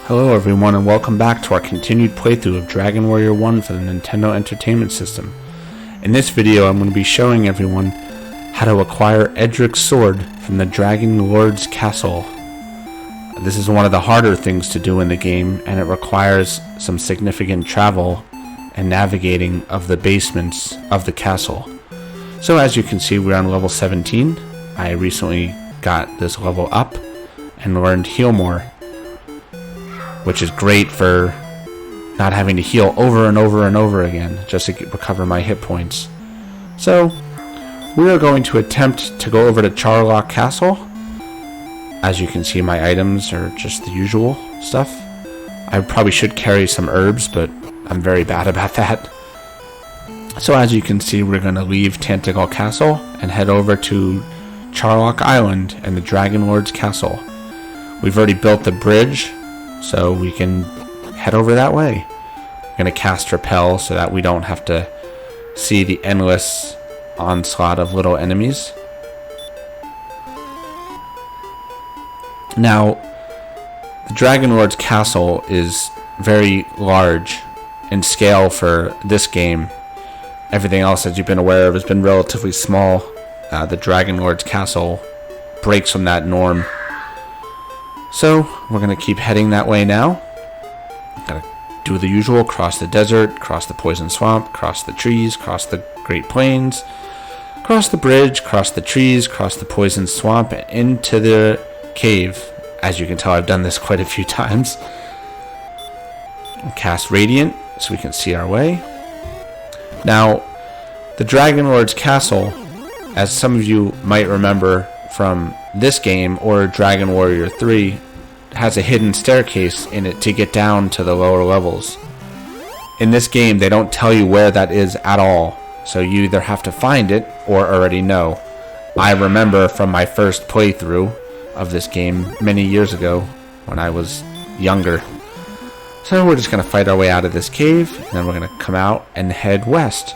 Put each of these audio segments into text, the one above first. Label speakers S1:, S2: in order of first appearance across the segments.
S1: Hello everyone and welcome back to our continued playthrough of Dragon Warrior 1 for the Nintendo Entertainment System. In this video I'm going to be showing everyone how to acquire Edric Sword from the Dragonlord's castle. This is one of the harder things to do in the game, and it requires some significant travel and navigating of the basements of the castle. So as you can see, we're on level 17. I recently got this level up and learned Heal More, which is great for not having to heal over and over and over again just to recover my hit points. So we are going to attempt to go over to Charlock Castle. As you can see, my items are just the usual stuff. I probably should carry some herbs, but I'm very bad about that. So as you can see, we're going to leave Tantagal Castle and head over to Charlock Island and the Dragonlord's castle. We've already built the bridge, so we can head over that way. I'm going to cast Repel so that we don't have to see the endless onslaught of little enemies. Now, the Dragonlord's castle is very large in scale for this game. Everything else, as you've been aware of, has been relatively small. The Dragonlord's castle breaks from that norm. So, we're going to keep heading that way now. Gotta do the usual, cross the desert, cross the poison swamp, cross the trees, cross the Great Plains, cross the bridge, cross the trees, cross the poison swamp, and into the cave. As you can tell, I've done this quite a few times. Cast Radiant so we can see our way. Now, the Dragonlord's castle, as some of you might remember from this game or Dragon Warrior 3, has a hidden staircase in it to get down to the lower levels. In this game, they don't tell you where that is at all, so you either have to find it or already know. I remember from my first playthrough of this game many years ago when I was younger. So we're just going to fight our way out of this cave, and then we're going to come out and head west.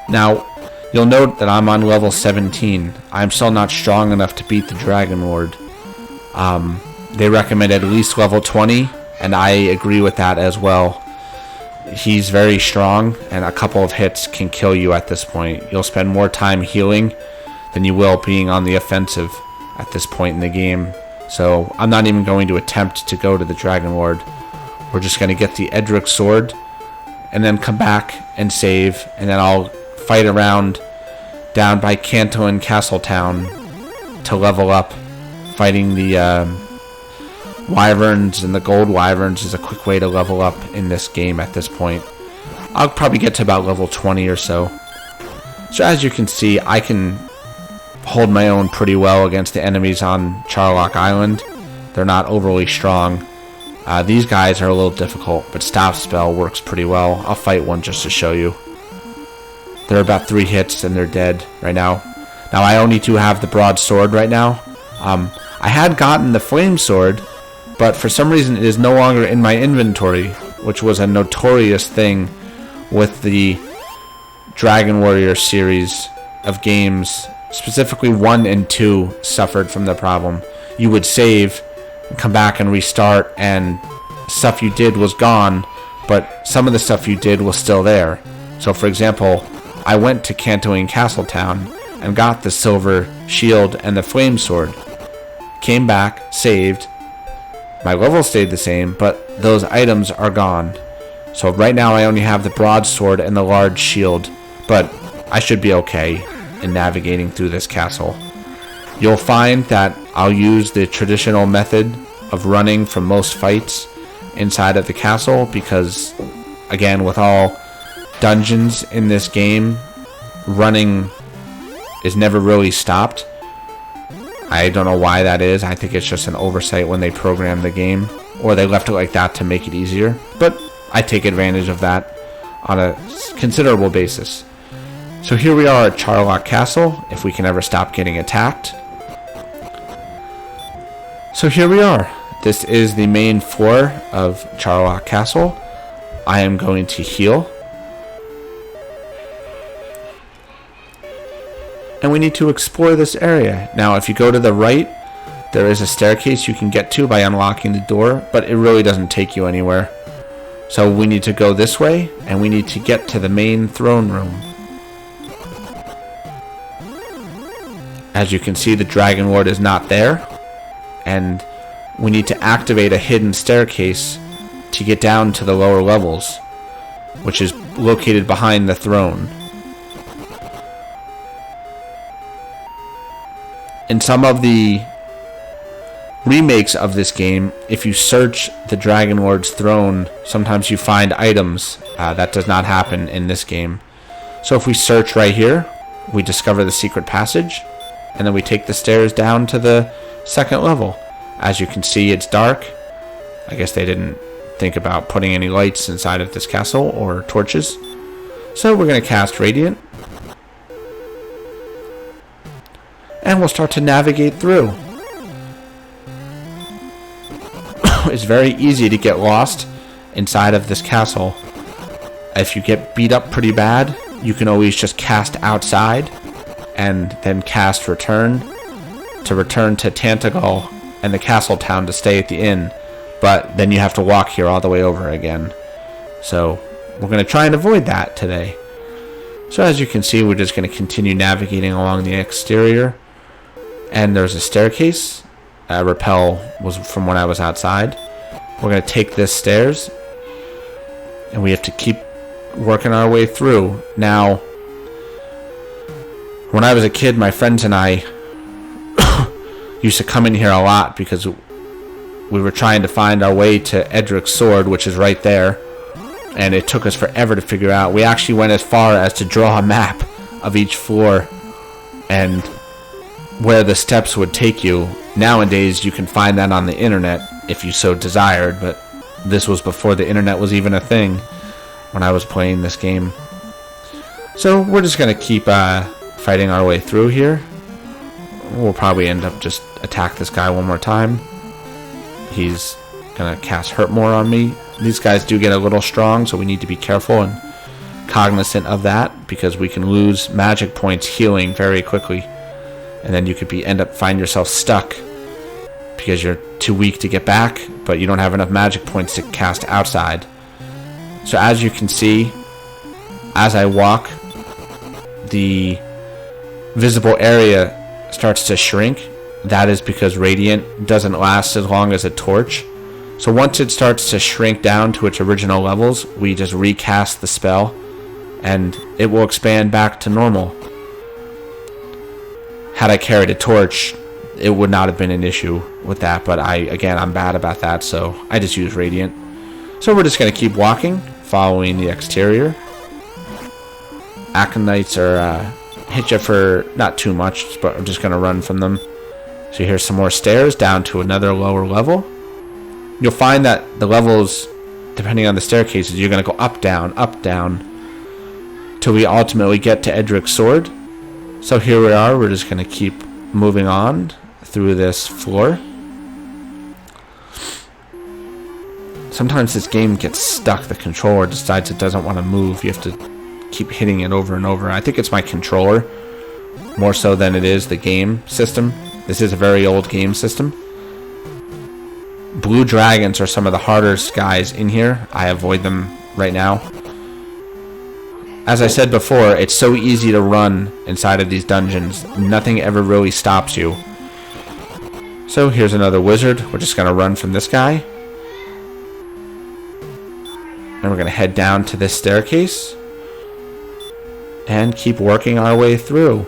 S1: Now, you'll note that I'm on level 17. I'm still not strong enough to beat the Dragonlord. They recommend at least level 20, and I agree with that as well. He's very strong, and a couple of hits can kill you at this point. You'll spend more time healing than you will being on the offensive at this point in the game. So I'm not even going to attempt to go to the Dragonlord. We're just going to get the Edric Sword, and then come back and save, and then I'll fight around down by Canton Castletown to level up. Fighting the wyverns and the gold wyverns is a quick way to level up in this game at this point. I'll probably get to about level 20 or so. So as you can see, I can hold my own pretty well against the enemies on Charlock Island. They're not overly strong. These guys are a little difficult, but Staff Spell works pretty well. I'll fight one just to show you. They're about 3 hits and they're dead right now. Now I only do have the broadsword right now. I had gotten the flame sword, but for some reason it is no longer in my inventory, which was a notorious thing with the Dragon Warrior series of games. Specifically 1 and 2 suffered from the problem. You would save, come back and restart, and stuff you did was gone, but some of the stuff you did was still there. So for example, I went to Canton Castletown and got the silver shield and the flame sword. Came back, saved. My level stayed the same, but those items are gone. So right now I only have the broadsword and the large shield, but I should be okay in navigating through this castle. You'll find that I'll use the traditional method of running from most fights inside of the castle because, again, with all dungeons in this game, running is never really stopped. I don't know why that is. I think it's just an oversight when they programmed the game, or they left it like that to make it easier, but I take advantage of that on a considerable basis. So here we are at Charlock Castle, if we can ever stop getting attacked. So here we are. This is the main floor of Charlock Castle. I am going to heal. And we need to explore this area. Now, if you go to the right, there is a staircase you can get to by unlocking the door, but it really doesn't take you anywhere. So we need to go this way, and we need to get to the main throne room. As you can see, the Dragonlord is not there, and we need to activate a hidden staircase to get down to the lower levels, which is located behind the throne. In some of the remakes of this game, if you search the Dragonlord's throne, sometimes you find items. That does not happen in this game. So if we search right here, we discover the secret passage, and then we take the stairs down to the second level. As you can see, it's dark. I guess they didn't think about putting any lights inside of this castle or torches. So we're going to cast Radiant, and we'll start to navigate through. It's very easy to get lost inside of this castle. If you get beat up pretty bad, you can always just cast outside and then cast return to Tantagal and the castle town to stay at the inn. But then you have to walk here all the way over again. So we're going to try and avoid that today. So as you can see, we're just going to continue navigating along the exterior. And there's a staircase. Rappel was from when I was outside. We're going to take this stairs, and we have to keep working our way through. Now, when I was a kid, my friends and I used to come in here a lot because we were trying to find our way to Edric Sword, which is right there, and it took us forever to figure out. We actually went as far as to draw a map of each floor and where the steps would take you. Nowadays, you can find that on the internet if you so desired, but this was before the internet was even a thing when I was playing this game. So we're just going to keep fighting our way through here. We'll probably end up just attack this guy one more time. He's going to cast Hurt More on me. These guys do get a little strong, so we need to be careful and cognizant of that, because we can lose magic points healing very quickly. And then you could find yourself stuck because you're too weak to get back, but you don't have enough magic points to cast outside. So as you can see, as I walk, the visible area starts to shrink. That is because Radiant doesn't last as long as a torch. So once it starts to shrink down to its original levels, we just recast the spell, and it will expand back to normal. Had I carried a torch, it would not have been an issue with that, but I'm bad about that, so I just use Radiant. So we're just going to keep walking, following the exterior. Aconites are hit you for not too much, but I'm just going to run from them. So here's some more stairs down to another lower level. You'll find that the levels, depending on the staircases, you're going to go up, down, till we ultimately get to Edric Sword. So here we are, we're just going to keep moving on through this floor. Sometimes this game gets stuck, the controller decides it doesn't want to move, you have to keep hitting it over and over. I think it's my controller, more so than it is the game system. This is a very old game system. Blue dragons are some of the hardest guys in here. I avoid them right now. As I said before, it's so easy to run inside of these dungeons. Nothing ever really stops you. So here's another wizard. We're just going to run from this guy. And we're going to head down to this staircase. And keep working our way through.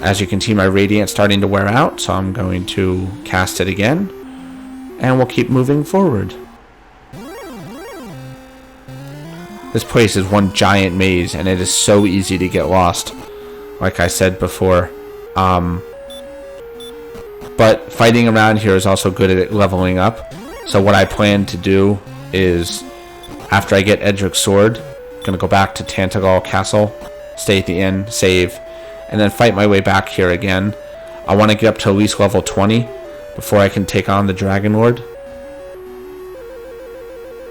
S1: As you can see, my Radiant's starting to wear out, so I'm going to cast it again. And we'll keep moving forward. This place is one giant maze, and it is so easy to get lost, like I said before. But fighting around here is also good at leveling up. So what I plan to do is, after I get Edric Sword, I'm going to go back to Tantagal Castle, stay at the inn, save, and then fight my way back here again. I want to get up to at least level 20 before I can take on the Dragonlord.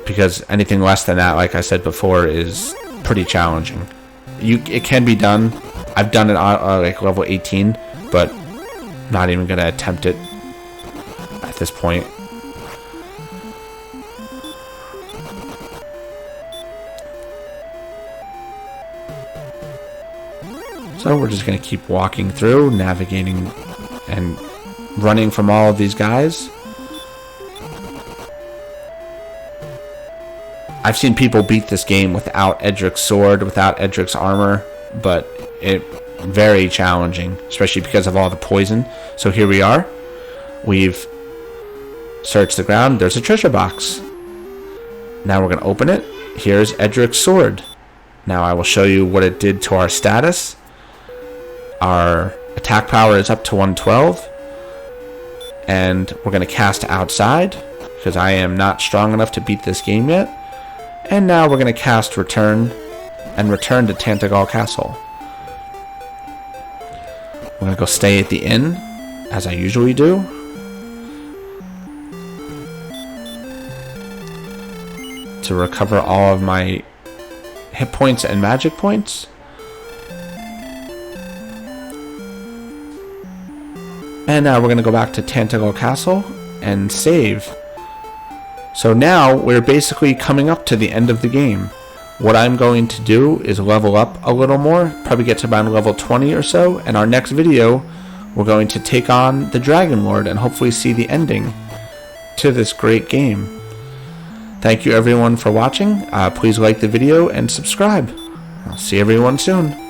S1: Because anything less than that, like I said before, is pretty challenging. It can be done. I've done it like level 18, but not even going to attempt it at this point. So we're just going to keep walking through, navigating and running from all of these guys. I've seen people beat this game without Edric Sword, without Edric's armor, but it's very challenging, especially because of all the poison. So here we are. We've searched the ground. There's a treasure box. Now we're going to open it. Here's Edric's Sword. Now I will show you what it did to our status. Our attack power is up to 112. And we're going to cast outside, because I am not strong enough to beat this game yet. And now we're going to cast return, and return to Tantagel Castle. I'm going to go stay at the inn, as I usually do. To recover all of my hit points and magic points. And now we're going to go back to Tantagel Castle and save. So now we're basically coming up to the end of the game. What I'm going to do is level up a little more, probably get to about level 20 or so, and our next video we're going to take on the Dragonlord and hopefully see the ending to this great game. Thank you everyone for watching. Please like the video and subscribe. I'll see everyone soon.